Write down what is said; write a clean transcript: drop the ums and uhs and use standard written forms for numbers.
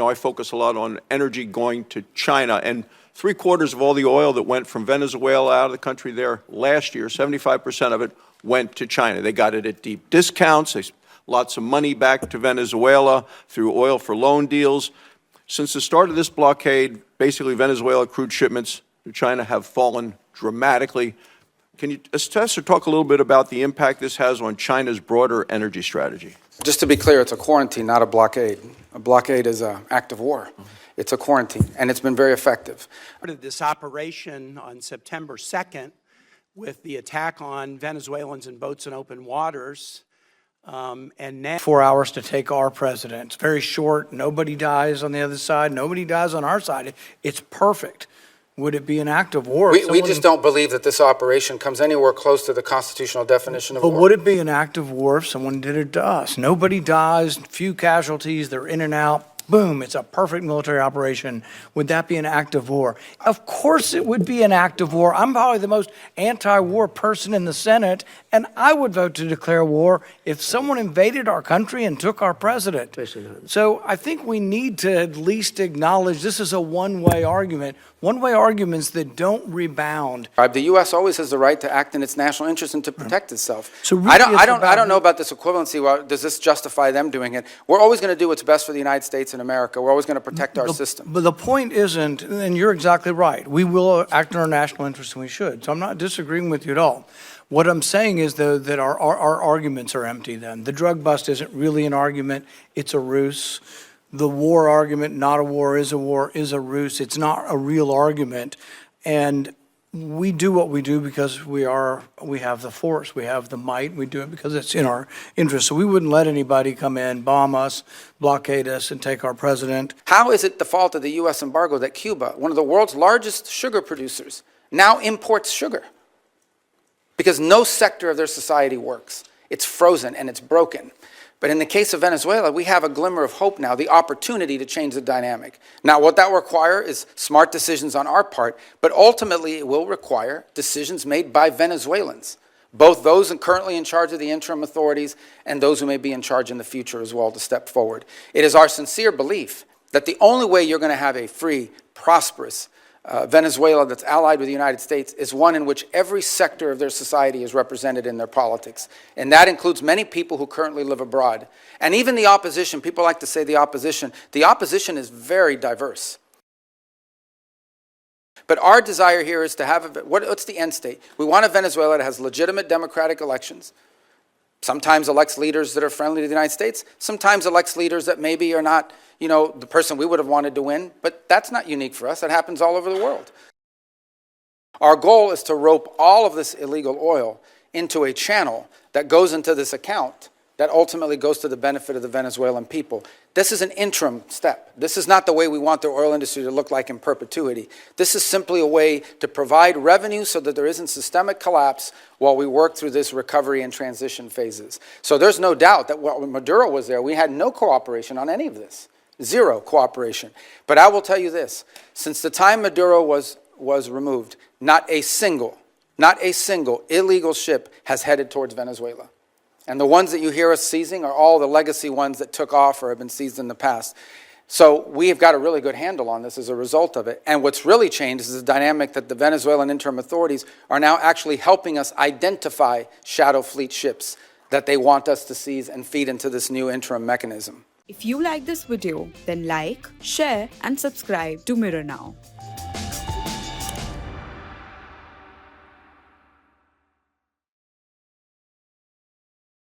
I focus a lot on energy going to China, and 3/4 of all the oil that went from Venezuela out of the country there last year, 75% of it went to China. They got it at deep discounts. Lots of money back to Venezuela through oil for loan deals. Since the start of this blockade, basically Venezuela crude shipments to China have fallen dramatically. Can you assess or talk a little bit about the impact this has on China's broader energy strategy? Just to be clear, it's a quarantine, not a blockade. A blockade is an act of war. It's a quarantine, and it's been very effective. This operation on September 2nd with the attack on Venezuelans in boats in open waters, and now 4 hours to take our president. It's very short. Nobody dies on the other side. Nobody dies on our side. It's perfect. Would it be an act of war? We just don't believe that this operation comes anywhere close to the constitutional definition of war. But would it be an act of war if someone did it to us? Nobody dies, few casualties, they're in and out. Boom, it's a perfect military operation. Would that be an act of war? Of course it would be an act of war. I'm probably the most anti-war person in the Senate, and I would vote to declare war if someone invaded our country and took our president. So I think we need to at least acknowledge this is a one-way argument. One-way arguments that don't rebound. The U.S. always has the right to act in its national interest and to protect itself. So really I don't know about this equivalency. Well, does this justify them doing it? We're always going to do what's best for the United States and America. We're always going to protect our system. But the point isn't, and you're exactly right, we will act in our national interest and we should. So I'm not disagreeing with you at all. What I'm saying is, though, that our arguments are empty then. The drug bust isn't really an argument. It's a ruse. The war argument, not a war, is a ruse. It's not a real argument. And we do what we do because we have the force, we have the might, we do it because it's in our interest. So we wouldn't let anybody come in, bomb us, blockade us, and take our president. How is it the fault of the U.S. embargo that Cuba, one of the world's largest sugar producers, now imports sugar? Because no sector of their society works. It's frozen and it's broken. But in the case of Venezuela, we have a glimmer of hope now, the opportunity to change the dynamic. Now, what that will require is smart decisions on our part, but ultimately it will require decisions made by Venezuelans, both those currently in charge of the interim authorities and those who may be in charge in the future as well, to step forward. It is our sincere belief that the only way you're going to have a free, prosperous Venezuela that's allied with the United States is one in which every sector of their society is represented in their politics. And that includes many people who currently live abroad. And even the opposition, people like to say the opposition is very diverse. But our desire here is to have, what's the end state? We want a Venezuela that has legitimate democratic elections, sometimes elects leaders that are friendly to the United States, sometimes elects leaders that maybe are not, the person we would have wanted to win, but that's not unique for us. That happens all over the world. Our goal is to rope all of this illegal oil into a channel that goes into this account that ultimately goes to the benefit of the Venezuelan people. This is an interim step. This is not the way we want the oil industry to look like in perpetuity. This is simply a way to provide revenue so that there isn't systemic collapse while we work through this recovery and transition phases. So there's no doubt that when Maduro was there, we had no cooperation on any of this. Zero cooperation. But I will tell you this, since the time Maduro was removed, not a single illegal ship has headed towards Venezuela. And the ones that you hear us seizing are all the legacy ones that took off or have been seized in the past. So we have got a really good handle on this as a result of it. And what's really changed is the dynamic that the Venezuelan interim authorities are now actually helping us identify shadow fleet ships that they want us to seize and feed into this new interim mechanism. If you like this video, then like, share and subscribe to Mirror Now.